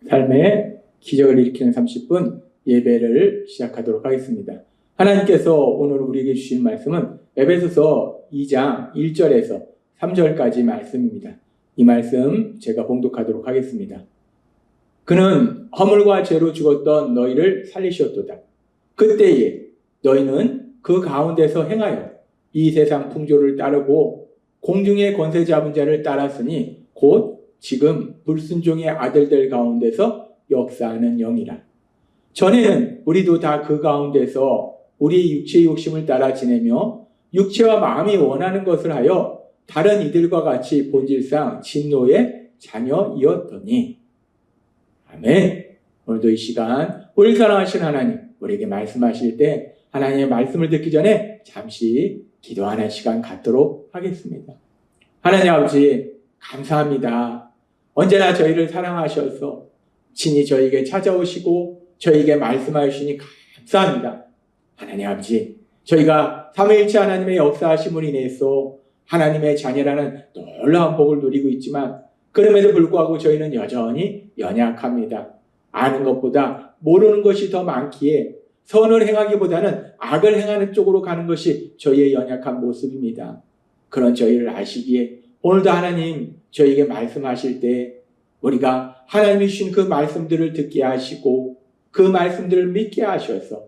삶의 기적을 일으키는 30분 예배를 시작하도록 하겠습니다. 하나님께서 오늘 우리에게 주신 말씀은 에베소서 2장 1절에서 3절까지 말씀입니다. 이 말씀 제가 봉독하도록 하겠습니다. 그는 허물과 죄로 죽었던 너희를 살리셨도다. 그때에 너희는 그 가운데서 행하여 이 세상 풍조를 따르고 공중의 권세 잡은 자를 따랐으니 곧 지금 불순종의 아들들 가운데서 역사하는 영이라. 전에는 우리도 다 그 가운데서 우리 육체의 욕심을 따라 지내며 육체와 마음이 원하는 것을 하여 다른 이들과 같이 본질상 진노의 자녀이었더니. 아멘. 오늘도 이 시간 우리 사랑하신 하나님, 우리에게 말씀하실 때 하나님의 말씀을 듣기 전에 잠시 기도하는 시간 갖도록 하겠습니다. 하나님 아버지, 감사합니다. 언제나 저희를 사랑하셔서 친히 저희에게 찾아오시고 저희에게 말씀하시니 감사합니다. 하나님 아버지, 저희가 삼위일체 하나님의 역사하심으로 인해서 하나님의 자녀라는 놀라운 복을 누리고 있지만 그럼에도 불구하고 저희는 여전히 연약합니다. 아는 것보다 모르는 것이 더 많기에 선을 행하기보다는 악을 행하는 쪽으로 가는 것이 저희의 연약한 모습입니다. 그런 저희를 아시기에 오늘도 하나님 저희에게 말씀하실 때 우리가 하나님이 주신 그 말씀들을 듣게 하시고 그 말씀들을 믿게 하셔서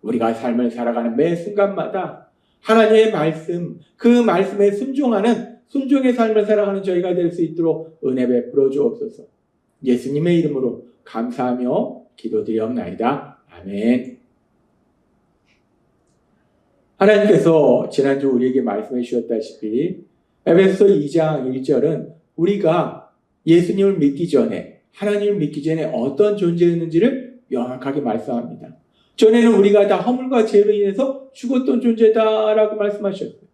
우리가 삶을 살아가는 매 순간마다 하나님의 말씀, 그 말씀에 순종하는 순종의 삶을 살아가는 저희가 될 수 있도록 은혜 베풀어 주옵소서. 예수님의 이름으로 감사하며 기도드리옵나이다. 아멘. 하나님께서 지난주 우리에게 말씀해 주셨다시피 에베소서 2장 1절은 우리가 예수님을 믿기 전에, 하나님을 믿기 전에 어떤 존재였는지를 명확하게 말씀합니다. 전에는 우리가 다 허물과 죄로 인해서 죽었던 존재다라고 말씀하셨어요.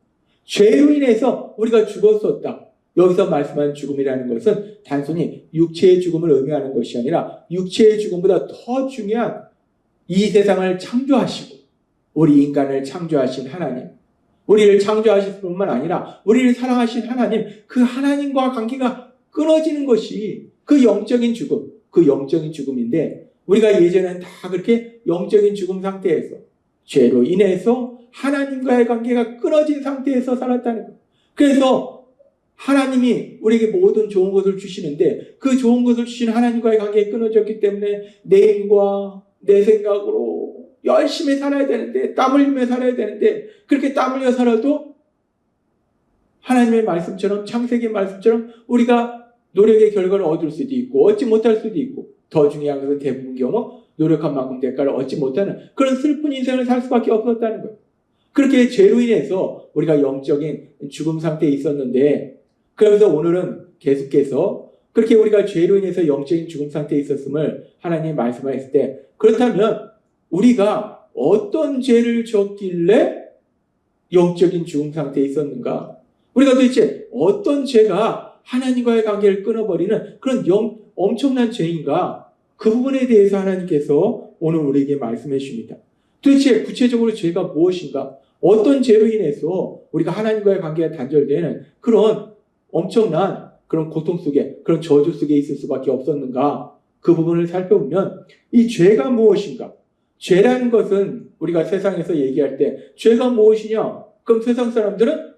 죄로 인해서 우리가 죽었었다. 여기서 말씀하는 죽음이라는 것은 단순히 육체의 죽음을 의미하는 것이 아니라 육체의 죽음보다 더 중요한 이 세상을 창조하시고 우리 인간을 창조하신 하나님, 우리를 창조하실 뿐만 아니라 우리를 사랑하신 하나님, 그 하나님과 관계가 끊어지는 것이 그 영적인 죽음, 그 영적인 죽음인데 우리가 예전에는 다 그렇게 영적인 죽음 상태에서 죄로 인해서 하나님과의 관계가 끊어진 상태에서 살았다는 거예요. 그래서 하나님이 우리에게 모든 좋은 것을 주시는데 그 좋은 것을 주신 하나님과의 관계가 끊어졌기 때문에 내 힘과 내 생각으로 열심히 살아야 되는데, 땀 흘리며 살아야 되는데 그렇게 땀 흘려 살아도 하나님의 말씀처럼, 창세기 말씀처럼 우리가 노력의 결과를 얻을 수도 있고 얻지 못할 수도 있고, 더 중요한 것은 대부분 경우 노력한 만큼 대가를 얻지 못하는 그런 슬픈 인생을 살 수밖에 없었다는 거예요. 그렇게 죄로 인해서 우리가 영적인 죽음 상태에 있었는데, 그러면서 오늘은 계속해서 그렇게 우리가 죄로 인해서 영적인 죽음 상태에 있었음을 하나님이 말씀하셨을 때, 그렇다면 우리가 어떤 죄를 졌길래 영적인 죽음 상태에 있었는가? 우리가 도대체 어떤 죄가 하나님과의 관계를 끊어버리는 그런 엄청난 죄인가? 그 부분에 대해서 하나님께서 오늘 우리에게 말씀해 주십니다. 도대체 구체적으로 죄가 무엇인가? 어떤 죄로 인해서 우리가 하나님과의 관계가 단절되는 그런 엄청난 그런 고통 속에, 그런 저주 속에 있을 수밖에 없었는가? 그 부분을 살펴보면 이 죄가 무엇인가? 죄라는 것은 우리가 세상에서 얘기할 때 죄가 무엇이냐? 그럼 세상 사람들은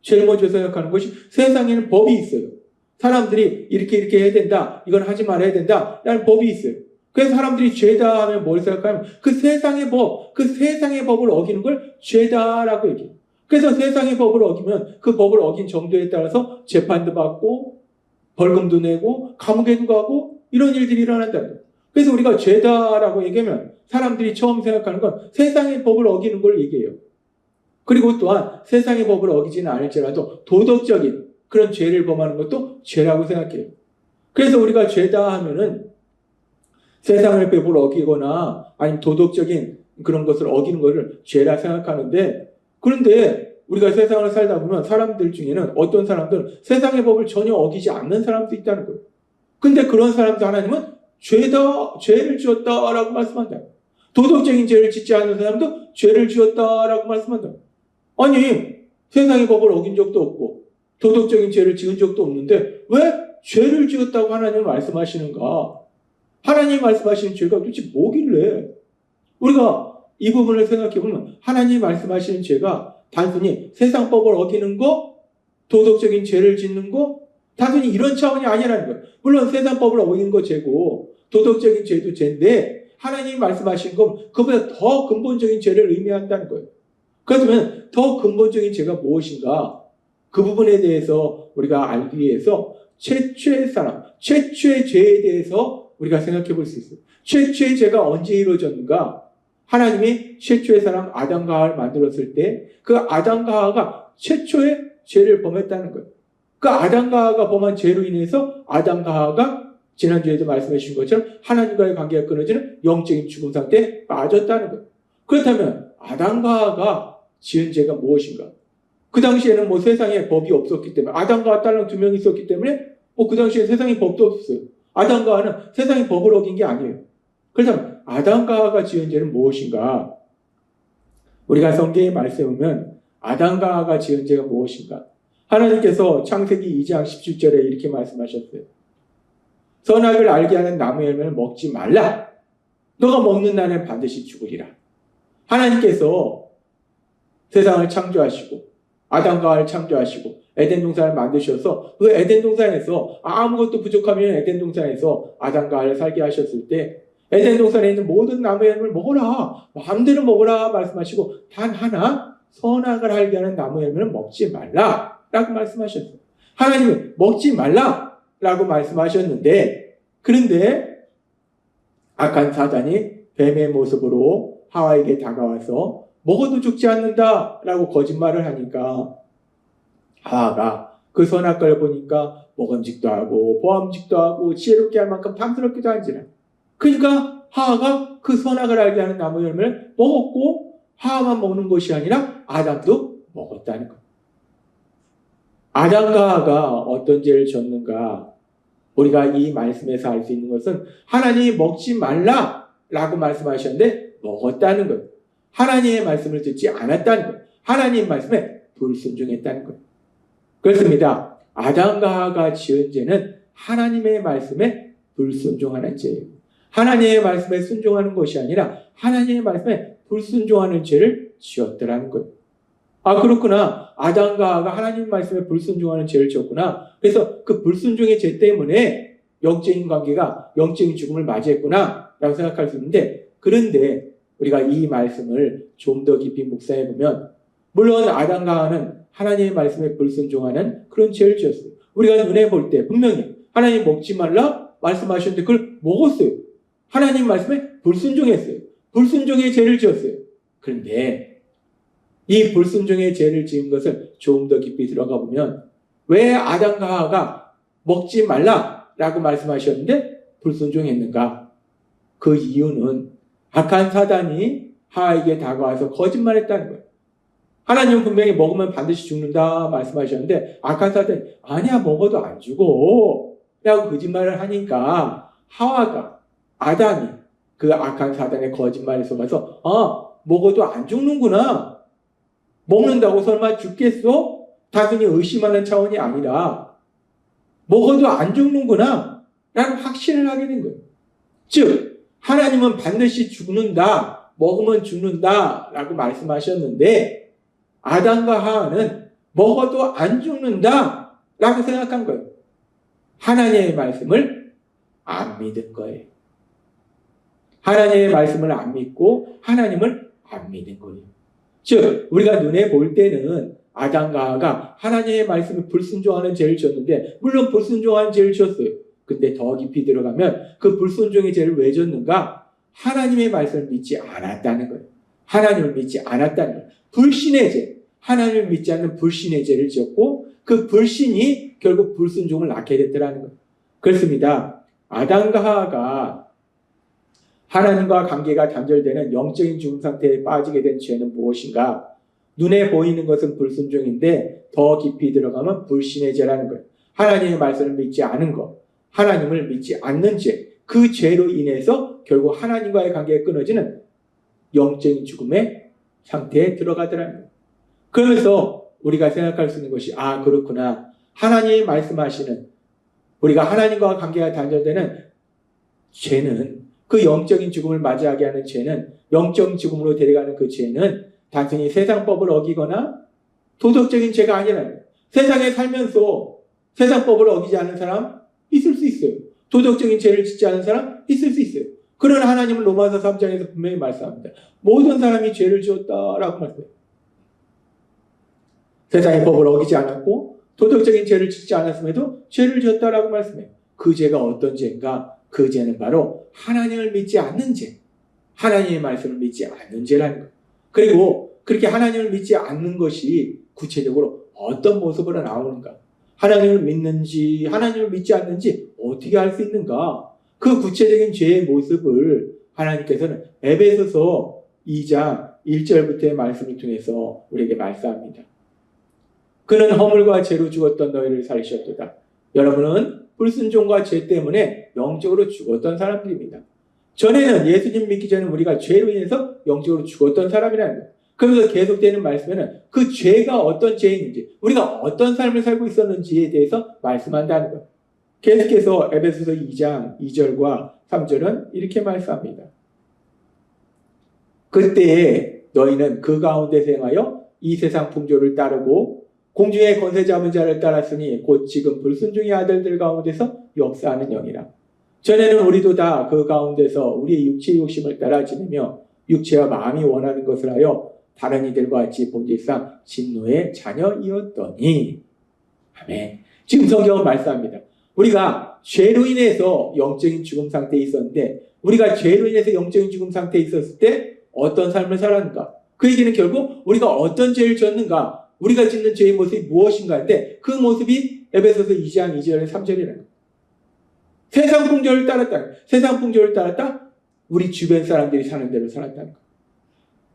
제일 먼저 생각하는 것이 세상에는 법이 있어요. 사람들이 이렇게 해야 된다, 이건 하지 말아야 된다 라는 법이 있어요. 그래서 사람들이 죄다 하면 뭘 생각하면 그 세상의 법, 그 세상의 법을 어기는 걸 죄다라고 얘기해요. 그래서 세상의 법을 어기면 그 법을 어긴 정도에 따라서 재판도 받고 벌금도 내고 감옥에도 가고 이런 일들이 일어난다는 거예요. 그래서 우리가 죄다라고 얘기하면 사람들이 처음 생각하는 건 세상의 법을 어기는 걸 얘기해요. 그리고 또한 세상의 법을 어기지는 않을지라도 도덕적인 그런 죄를 범하는 것도 죄라고 생각해요. 그래서 우리가 죄다 하면은 세상의 법을 어기거나 아니면 도덕적인 그런 것을 어기는 것을 죄라 생각하는데, 그런데 우리가 세상을 살다 보면 사람들 중에는 어떤 사람들은 세상의 법을 전혀 어기지 않는 사람도 있다는 거예요. 근데 그런 사람도 하나님은 죄를 지었다라고 말씀한다. 도덕적인 죄를 짓지 않는 사람도 죄를 지었다라고 말씀한다. 아니, 세상의 법을 어긴 적도 없고 도덕적인 죄를 지은 적도 없는데 왜 죄를 지었다고 하나님은 말씀하시는가? 하나님이 말씀하시는 죄가 도대체 뭐길래? 우리가 이 부분을 생각해 보면 하나님이 말씀하시는 죄가 단순히 세상법을 어기는 거, 도덕적인 죄를 짓는 거, 단순히 이런 차원이 아니라는 거예요. 물론 세상법을 어기는 거 죄고 도덕적인 죄도 죄인데 하나님이 말씀하신 건 그보다 더 근본적인 죄를 의미한다는 거예요. 그렇다면 더 근본적인 죄가 무엇인가? 그 부분에 대해서 우리가 알기 위해서 최초의 사람, 최초의 죄에 대해서 우리가 생각해 볼 수 있어요. 최초의 죄가 언제 이루어졌는가? 하나님이 최초의 사람 아담과 하와를 만들었을 때 그 아담과 하와가 최초의 죄를 범했다는 거예요. 그 아담과 하와가 범한 죄로 인해서 아담과 하와가 지난주에도 말씀해 주신 것처럼 하나님과의 관계가 끊어지는 영적인 죽음 상태에 빠졌다는 거예요. 그렇다면 아담과 하와가 지은 죄가 무엇인가? 그 당시에는 뭐 세상에 법이 없었기 때문에 아담과 하와 딸랑 2명이 있었기 때문에 뭐 그 당시에 세상에 법도 없었어요. 아담과 하와는 세상의 법을 어긴 게 아니에요. 그렇다면 아담과 하와가 지은 죄는 무엇인가? 우리가 성경에 말씀해 보면 아담과 하와가 지은 죄가 무엇인가? 하나님께서 창세기 2장 17절에 이렇게 말씀하셨어요. 선악을 알게 하는 나무 열매를 먹지 말라. 너가 먹는 날엔 반드시 죽으리라. 하나님께서 세상을 창조하시고 아담과 하와를 창조하시고 에덴 동산을 만드셔서 그 에덴 동산에서 아무것도 부족하면 에덴 동산에서 아담과 하와를 살게 하셨을 때 에덴 동산에 있는 모든 나무 열매를 먹어라. 마음대로 먹어라 말씀하시고 단 하나 선악을 알게 하는 나무 열매를 먹지 말라 라고 말씀하셨어요. 하나님이 먹지 말라 라고 말씀하셨는데 그런데 악한 사단이 뱀의 모습으로 하와에게 다가와서 먹어도 죽지 않는다 라고 거짓말을 하니까 하와가 그 선악과를 보니까 먹음직도 하고 보암직도 하고 지혜롭게 할 만큼 탐스럽기도 한지라. 그러니까 하와가 그 선악을 알게 하는 나무 열매를 먹었고 하와만 먹는 것이 아니라 아담도 먹었다는 것. 아담과 하와가 어떤 죄를 졌는가? 우리가 이 말씀에서 알 수 있는 것은 하나님이 먹지 말라라고 말씀하셨는데 먹었다는 것. 하나님의 말씀을 듣지 않았다는 것. 하나님의 말씀에 불순종했다는 것. 그렇습니다. 아담과 하와가 지은 죄는 하나님의 말씀에 불순종하는 죄예요. 하나님의 말씀에 순종하는 것이 아니라 하나님의 말씀에 불순종하는 죄를 지었더라는 거예요. 아, 그렇구나. 아담과 하와가 하나님 말씀에 불순종하는 죄를 지었구나. 그래서 그 불순종의 죄 때문에 영적인 관계가 영적인 죽음을 맞이했구나 라고 생각할 수 있는데 그런데 우리가 이 말씀을 좀 더 깊이 묵상해 보면 물론 아담과 하와는 하나님의 말씀에 불순종하는 그런 죄를 지었어요. 우리가 눈에 볼 때 분명히 하나님 먹지 말라 말씀하셨는데 그걸 먹었어요. 하나님 말씀에 불순종했어요. 불순종의 죄를 지었어요. 그런데 이 불순종의 죄를 지은 것을 조금 더 깊이 들어가 보면 왜 아담과 하와가 먹지 말라라고 말씀하셨는데 불순종했는가? 그 이유는 악한 사단이 하와에게 다가와서 거짓말했다는 거예요. 하나님은 분명히 먹으면 반드시 죽는다 말씀하셨는데 악한 사단이 아니야 먹어도 안 죽어 라고 거짓말을 하니까 하와가 아담이 그 악한 사단의 거짓말에 속아서 먹어도 안 죽는구나. 먹는다고 설마 죽겠어? 단순히 의심하는 차원이 아니라 먹어도 안 죽는구나 라는 확신을 하게 된 거예요. 즉 하나님은 반드시 죽는다, 먹으면 죽는다 라고 말씀하셨는데 아담과 하와는 먹어도 안 죽는다 라고 생각한 거예요. 하나님의 말씀을 안 믿은 거예요. 하나님의 말씀을 안 믿고 하나님을 안 믿는 거예요. 즉 우리가 눈에 볼 때는 아담과 하와가 하나님의 말씀에 불순종하는 죄를 지었는데 물론 불순종하는 죄를 지었어요. 근데 더 깊이 들어가면 그 불순종의 죄를 왜 지었는가? 하나님의 말씀을 믿지 않았다는 거예요. 하나님을 믿지 않았다는 거예요. 불신의 죄, 하나님을 믿지 않는 불신의 죄를 지었고 그 불신이 결국 불순종을 낳게 됐더라는 거예요. 그렇습니다. 아담과 하와가 하나님과 관계가 단절되는 영적인 죽음 상태에 빠지게 된 죄는 무엇인가? 눈에 보이는 것은 불순종인데 더 깊이 들어가면 불신의 죄라는 거예요. 하나님의 말씀을 믿지 않은 것, 하나님을 믿지 않는 죄, 그 죄로 인해서 결국 하나님과의 관계가 끊어지는 영적인 죽음의 상태에 들어가더라는 거예요. 그러면서 우리가 생각할 수 있는 것이 그렇구나. 하나님이 말씀하시는 우리가 하나님과 관계가 단절되는 죄는, 그 영적인 죽음을 맞이하게 하는 죄는, 영적인 죽음으로 데려가는 그 죄는 단순히 세상법을 어기거나 도덕적인 죄가 아니라는 거예요. 세상에 살면서 세상법을 어기지 않은 사람 있을 수 있어요. 도덕적인 죄를 짓지 않은 사람 있을 수 있어요. 그러나 하나님은 로마서 3장에서 분명히 말씀합니다. 모든 사람이 죄를 지었다라고 말씀해요. 세상의 법을 어기지 않았고 도덕적인 죄를 짓지 않았음에도 죄를 지었다라고 말씀해요. 그 죄가 어떤 죄인가? 그 죄는 바로 하나님을 믿지 않는 죄, 하나님의 말씀을 믿지 않는 죄라는 거예요. 그리고 그렇게 하나님을 믿지 않는 것이 구체적으로 어떤 모습으로 나오는가? 하나님을 믿는지 하나님을 믿지 않는지 어떻게 알 수 있는가? 그 구체적인 죄의 모습을 하나님께서는 에베소서 2장 1절부터의 말씀을 통해서 우리에게 말씀합니다. 그는 허물과 죄로 죽었던 너희를 살리셨도다. 여러분은 불순종과 죄 때문에 영적으로 죽었던 사람들입니다. 전에는 예수님 믿기 전에 우리가 죄로 인해서 영적으로 죽었던 사람이라는 거예요. 그러면서 계속되는 말씀에는 그 죄가 어떤 죄인지, 우리가 어떤 삶을 살고 있었는지에 대해서 말씀한다는 거예요. 계속해서 에베소서 2장 2절과 3절은 이렇게 말씀합니다. 그때에 너희는 그 가운데서 행하여 이 세상 풍조를 따르고 공중의 권세 잡은 자를 따랐으니 곧 지금 불순종의 아들들 가운데서 역사하는 영이라. 전에는 우리도 다 그 가운데서 우리의 육체의 욕심을 따라 지내며 육체와 마음이 원하는 것을 하여 다른 이들과 같이 본질상 진노의 자녀이었더니. 아멘. 지금 성경은 말씀합니다. 우리가 죄로 인해서 영적인 죽음 상태에 있었는데, 우리가 죄로 인해서 영적인 죽음 상태에 있었을 때 어떤 삶을 살았는가? 그 얘기는 결국 우리가 어떤 죄를 졌는가? 우리가 짓는 죄의 모습이 무엇인가인데, 그 모습이 에베소서 2장 2절에 3절이라는 거예요. 세상 풍조를 따랐다. 세상 풍조를 따랐다? 우리 주변 사람들이 사는 대로 살았다는 거예요.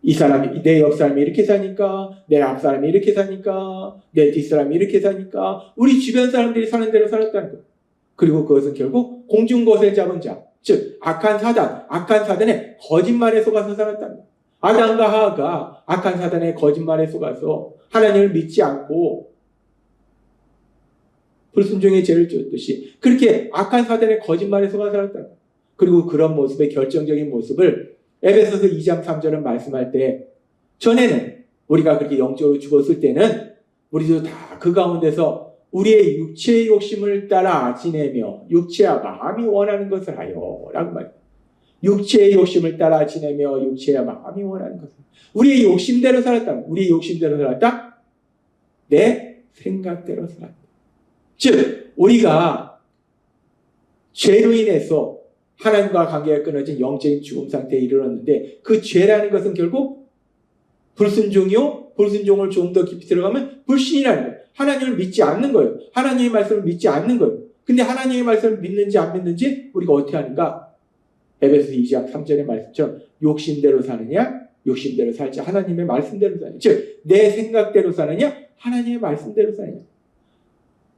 이 사람이, 내 옆 사람이 이렇게 사니까, 내 앞 사람이 이렇게 사니까, 내 뒷 사람이 이렇게 사니까, 우리 주변 사람들이 사는 대로 살았다는 거예요. 그리고 그것은 결국 공중것을 잡은 자, 즉 악한 사단의 거짓말에 속아서 살았다는 거예요. 아담과 하와가 악한 사단의 거짓말에 속아서 하나님을 믿지 않고 불순종의 죄를 지었듯이 그렇게 악한 사단의 거짓말에 속아 살았다는 거예요. 그리고 그런 모습의 결정적인 모습을 에베소서 2장 3절은 말씀할 때, 전에는 우리가 그렇게 영적으로 죽었을 때는 우리도 다 그 가운데서 우리의 육체의 욕심을 따라 지내며 육체와 마음이 원하는 것을 하여 라고 말해요. 육체의 욕심을 따라 지내며 육체와 마음이 원하는 것을, 우리의 욕심대로 살았다. 우리의 욕심대로 살았다? 내 생각대로 살았다. 즉 우리가 죄로 인해서 하나님과 관계가 끊어진 영적인 죽음 상태에 이르렀는데, 그 죄라는 것은 결국 불순종이요, 불순종을 좀 더 깊이 들어가면 불신이라는 거예요. 하나님을 믿지 않는 거예요. 하나님의 말씀을 믿지 않는 거예요. 근데 하나님의 말씀을 믿는지 안 믿는지 우리가 어떻게 하는가? 에베소서 2장 3절의 말씀처럼 욕심대로 사느냐, 욕심대로 살지 하나님의 말씀대로 사느냐, 즉 내 생각대로 사느냐, 하나님의 말씀대로 사느냐.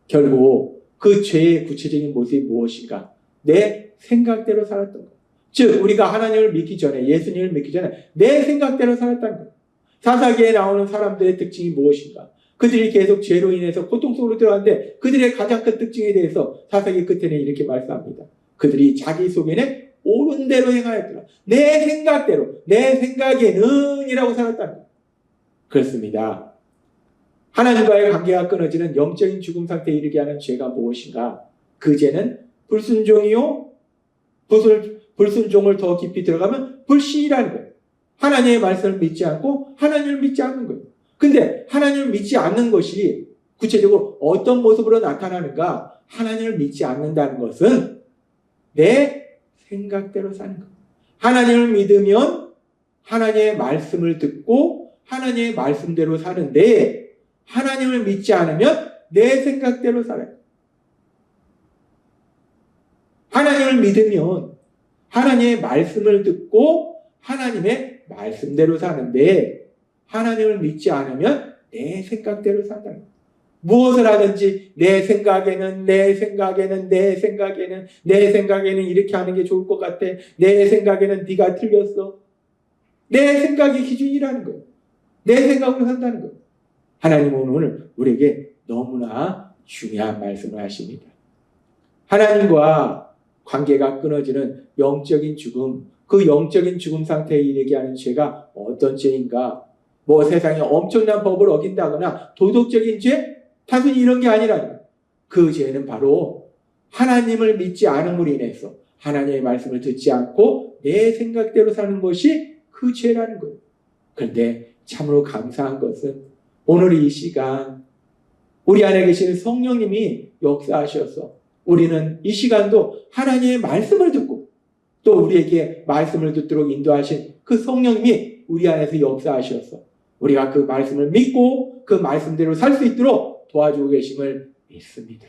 결국 그 죄의 구체적인 모습이 무엇인가? 내 생각대로 살았던 것. 즉 우리가 하나님을 믿기 전에, 예수님을 믿기 전에 내 생각대로 살았다는 것. 사사기에 나오는 사람들의 특징이 무엇인가? 그들이 계속 죄로 인해서 고통 속으로 들어갔는데, 그들의 가장 큰 특징에 대해서 사사기 끝에는 이렇게 말씀합니다. 그들이 자기 속에는 옳은 대로 행하였더라. 내 생각대로, 내 생각에는 이라고 살았다는 것. 그렇습니다. 하나님과의 관계가 끊어지는 영적인 죽음 상태에 이르게 하는 죄가 무엇인가? 그 죄는 불순종이요, 불순종을 더 깊이 들어가면 불신이라는 거예요. 하나님의 말씀을 믿지 않고 하나님을 믿지 않는 거예요. 근데 하나님을 믿지 않는 것이 구체적으로 어떤 모습으로 나타나는가? 하나님을 믿지 않는다는 것은 내 생각대로 사는 거예요. 하나님을 믿으면 하나님의 말씀을 듣고 하나님의 말씀대로 사는데, 하나님을 믿지 않으면 내 생각대로 살아요. 하나님을 믿으면 하나님의 말씀을 듣고 하나님의 말씀대로 사는데, 하나님을 믿지 않으면 내 생각대로 산다는 거예요. 무엇을 하든지 내 생각에는 이렇게 하는 게 좋을 것 같아. 내 생각에는 네가 틀렸어. 내 생각이 기준이라는 거예요. 내 생각으로 산다는 거예요. 하나님은 오늘 우리에게 너무나 중요한 말씀을 하십니다. 하나님과 관계가 끊어지는 영적인 죽음, 그 영적인 죽음 상태에 이르게 하는 죄가 어떤 죄인가? 뭐 세상에 엄청난 법을 어긴다거나 도덕적인 죄? 단순히 이런 게 아니라 그 죄는 바로 하나님을 믿지 않음으로 인해서 하나님의 말씀을 듣지 않고 내 생각대로 사는 것이 그 죄라는 거예요. 그런데 참으로 감사한 것은 오늘 이 시간 우리 안에 계시는 성령님이 역사하셔서 우리는 이 시간도 하나님의 말씀을 듣고 또 우리에게 말씀을 듣도록 인도하신 그 성령님이 우리 안에서 역사하셔서 우리가 그 말씀을 믿고 그 말씀대로 살 수 있도록 도와주고 계심을 믿습니다.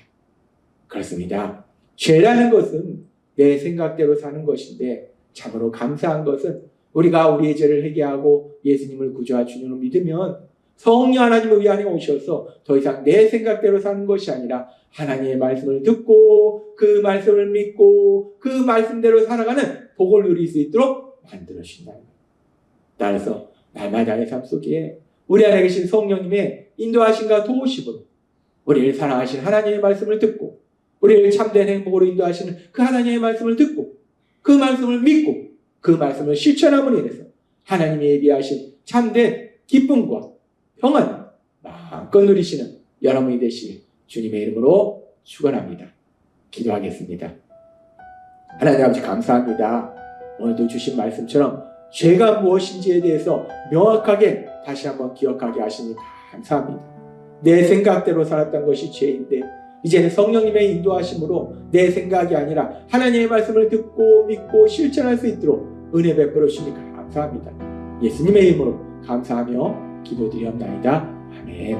그렇습니다. 죄라는 것은 내 생각대로 사는 것인데 참으로 감사한 것은 우리가 우리의 죄를 회개하고 예수님을 구주와 주님으로 믿으면 성령 하나님을 우리 안에 오셔서 더 이상 내 생각대로 사는 것이 아니라 하나님의 말씀을 듣고 그 말씀을 믿고 그 말씀대로 살아가는 복을 누릴 수 있도록 만들어주신다는 거예요. 따라서 날마다의 삶 속에 우리 안에 계신 성령님의 인도하심과 도우심으로 우리를 사랑하신 하나님의 말씀을 듣고 우리를 참된 행복으로 인도하시는 그 하나님의 말씀을 듣고 그 말씀을 믿고 그 말씀을 실천함으로 인해서 하나님이 예비하신 참된 기쁨과 평안을 마음껏 누리시는 여러분이 되시길 주님의 이름으로 축원합니다. 기도하겠습니다. 하나님 아버지 감사합니다. 오늘도 주신 말씀처럼 죄가 무엇인지에 대해서 명확하게 다시 한번 기억하게 하시니 감사합니다. 내 생각대로 살았던 것이 죄인데 이제는 성령님의 인도하심으로 내 생각이 아니라 하나님의 말씀을 듣고 믿고 실천할 수 있도록 은혜 베풀어 주시니 감사합니다. 예수님의 이름으로 감사하며 기도드리옵나이다. 아멘.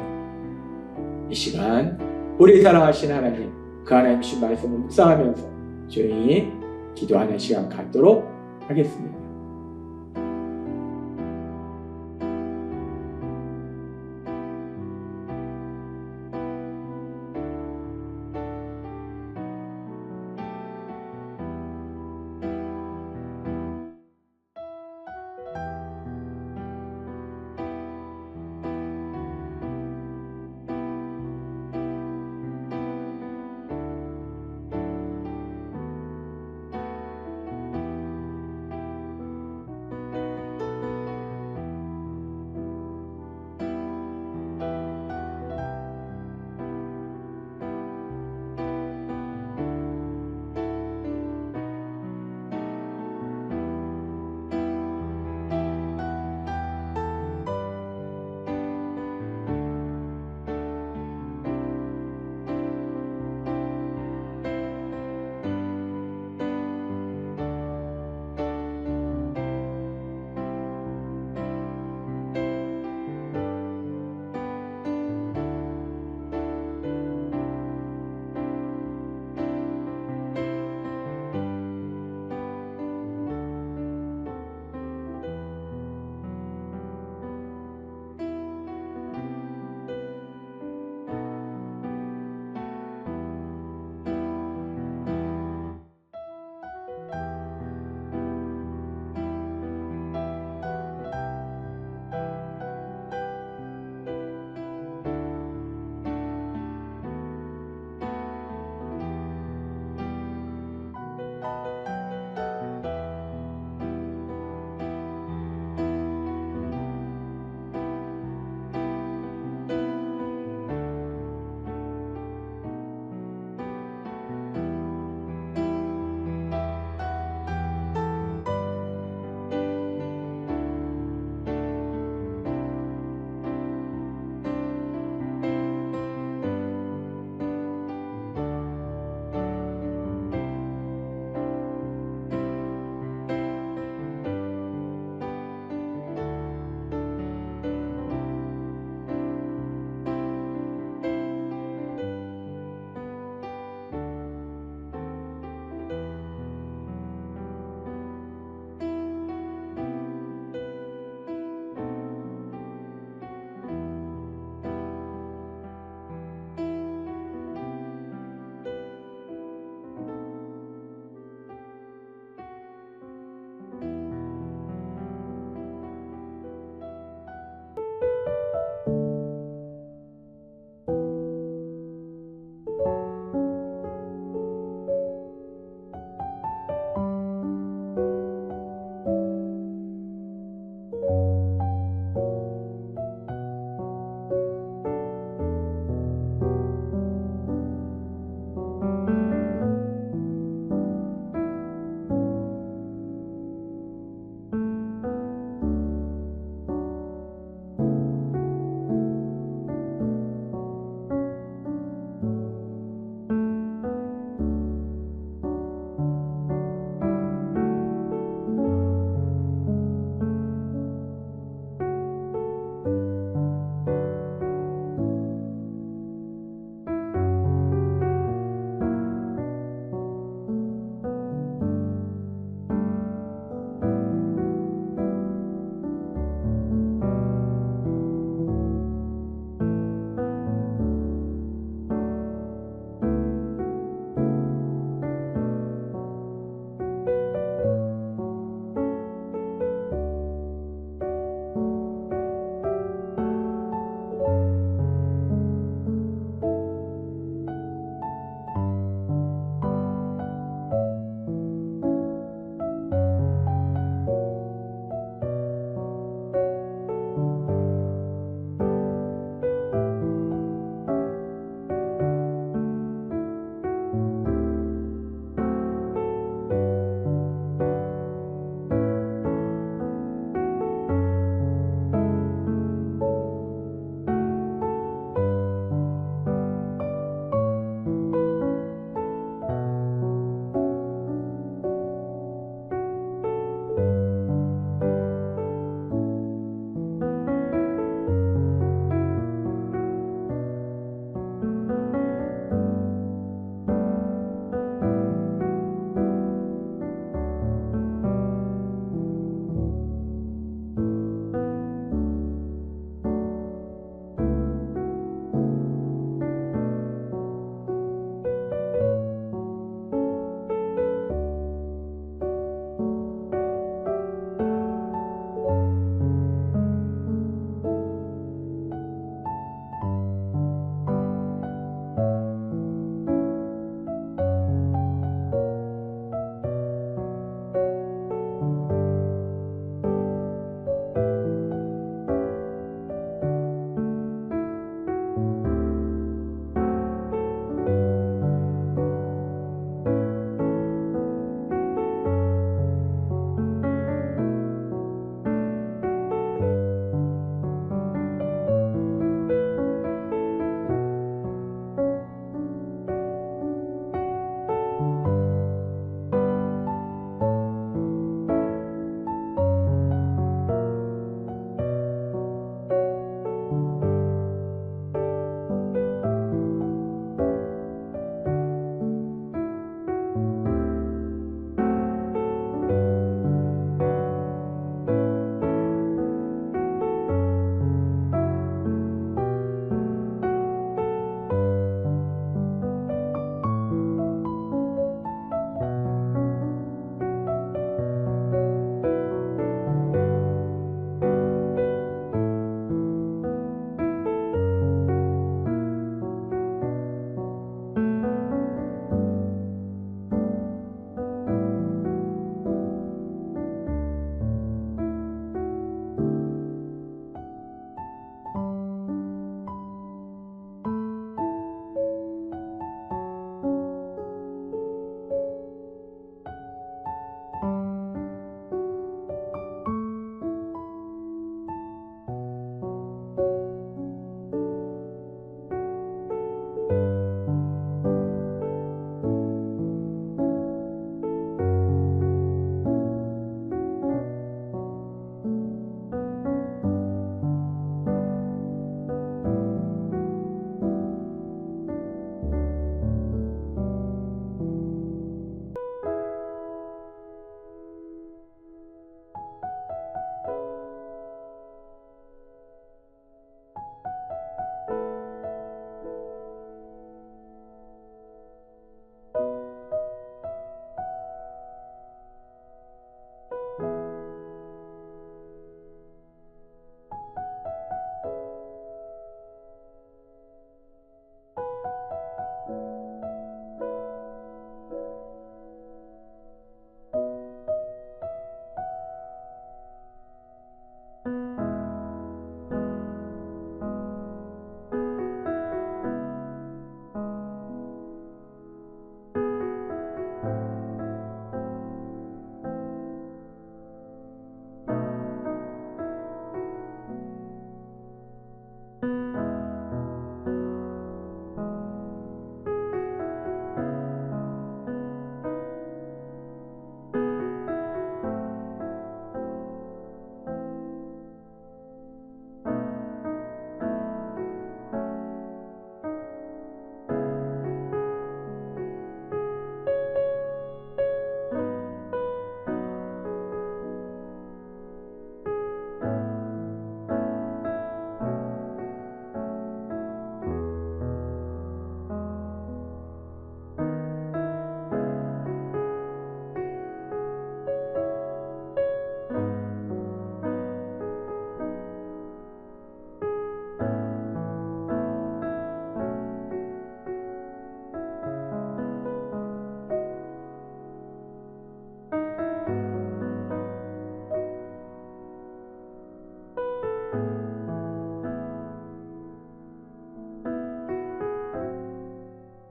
이 시간 우리 사랑하신 하나님, 그 하나님 주신 말씀을 묵상하면서 조용히 기도하는 시간 갖도록 하겠습니다.